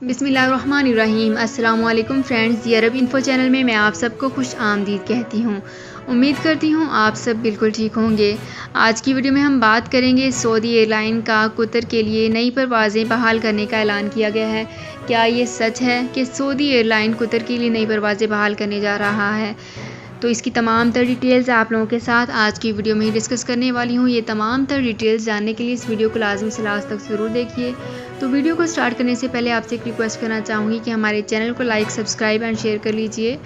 بسم اللہ الرحمن الرحیم۔ السلام علیکم فرینڈز، یہ عرب انفو چینل میں آپ سب کو خوش آمدید کہتی ہوں۔ امید کرتی ہوں آپ سب بالکل ٹھیک ہوں گے۔ آج کی ویڈیو میں ہم بات کریں گے سعودی ایئر لائن کا قطر کے لیے نئی پروازیں بحال کرنے کا اعلان کیا گیا ہے۔ کیا یہ سچ ہے کہ سعودی ایئر لائن قطر کے لیے نئی پروازیں بحال کرنے جا رہا ہے؟ تو اس کی تمام تر ڈیٹیلز آپ لوگوں کے ساتھ آج کی ویڈیو میں ہی ڈسکس کرنے والی ہوں۔ یہ تمام تر ڈیٹیلز جاننے کے لیے اس ویڈیو کو لازمی سے لاسٹ تک ضرور دیکھیے۔ تو ویڈیو کو سٹارٹ کرنے سے پہلے آپ سے ایک ریکویسٹ کرنا چاہوں گی کہ ہمارے چینل کو لائک، سبسکرائب اینڈ شیئر کر لیجئے۔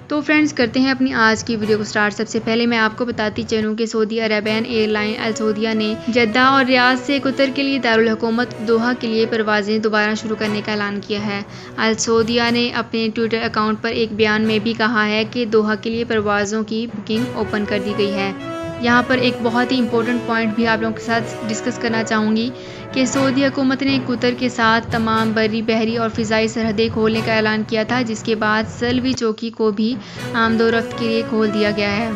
تو فرینڈز کرتے ہیں اپنی آج کی ویڈیو کو سٹارٹ۔ سب سے پہلے میں آپ کو بتاتی چلوں کہ سعودی عربین ایئر لائن السعودیہ نے جدہ اور ریاض سے قطر کے لیے دارالحکومت دوحہ کے لیے پروازیں دوبارہ شروع کرنے کا اعلان کیا ہے۔ السعودیہ نے اپنے ٹویٹر اکاؤنٹ پر ایک بیان میں بھی کہا ہے کہ دوحہ کے لیے پروازوں کی بکنگ اوپن کر دی گئی ہے۔ یہاں پر ایک بہت ہی امپورٹنٹ پوائنٹ بھی آپ لوگوں کے ساتھ ڈسکس کرنا چاہوں گی کہ سعودی حکومت نے قطر کے ساتھ تمام بری، بحری اور فضائی سرحدیں کھولنے کا اعلان کیا تھا، جس کے بعد سلوی چوکی کو بھی آمد و رفت کے لیے کھول دیا گیا ہے۔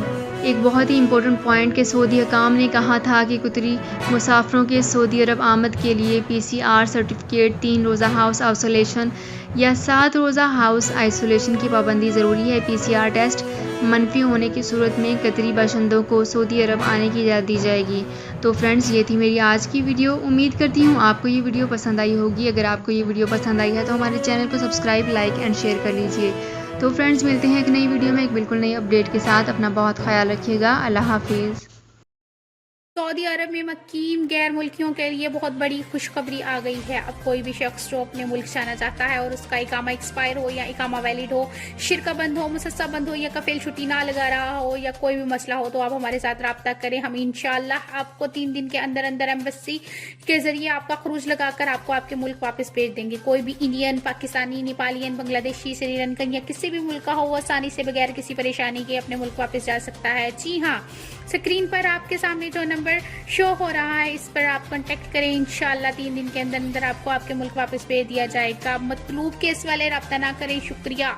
ایک بہت ہی امپورٹنٹ پوائنٹ کہ سعودی حکام نے کہا تھا کہ قطری مسافروں کے سعودی عرب آمد کے لیے PCR سرٹیفکیٹ، 3 روزہ ہاؤس آئسولیشن یا 7 روزہ ہاؤس آئسولیشن کی پابندی ضروری ہے۔ PCR ٹیسٹ منفی ہونے کی صورت میں قطری باشندوں کو سعودی عرب آنے کی اجازت دی جائے گی۔ تو فرینڈز یہ تھی میری آج کی ویڈیو۔ امید کرتی ہوں آپ کو یہ ویڈیو پسند آئی ہوگی۔ اگر آپ کو یہ ویڈیو پسند آئی ہے تو ہمارے چینل کو سبسکرائب، لائک اینڈ شیئر کر لیجئے۔ تو فرینڈز ملتے ہیں ایک نئی ویڈیو میں ایک بالکل نئی اپڈیٹ کے ساتھ۔ اپنا بہت خیال رکھیے گا۔ اللہ حافظ۔ سعودی عرب میں مقیم غیر ملکیوں کے لیے بہت بڑی خوشخبری آ گئی ہے۔ اب کوئی بھی شخص جو اپنے ملک جانا چاہتا ہے اور اس کا اقامہ ایکسپائر ہو یا اقامہ ویلڈ ہو، شرکہ بند ہو، مسسہ بند ہو یا کفیل چھٹی نہ لگا رہا ہو یا کوئی بھی مسئلہ ہو تو آپ ہمارے ساتھ رابطہ کریں۔ ہم انشاءاللہ آپ کو 3 دن کے اندر ایمبیسی کے ذریعے آپ کا خروج لگا کر آپ کو آپ کے ملک واپس بھیج دیں گے۔ کوئی بھی انڈین، پاکستانی، نیپالین، بنگلہ دیشی، سری لنکن یا کسی بھی ملک کا ہو، وہ آسانی سے بغیر کسی پریشانی کے اپنے ملک واپس جا سکتا ہے۔ جی ہاں، اسکرین پر آپ کے سامنے جو نمبر شو ہو رہا ہے اس پر آپ کانٹیکٹ کریں۔ انشاءاللہ 3 دن کے اندر آپ کو آپ کے ملک واپس بھیج دیا جائے گا۔ مطلوب کیس والے رابطہ نہ کریں۔ شکریہ۔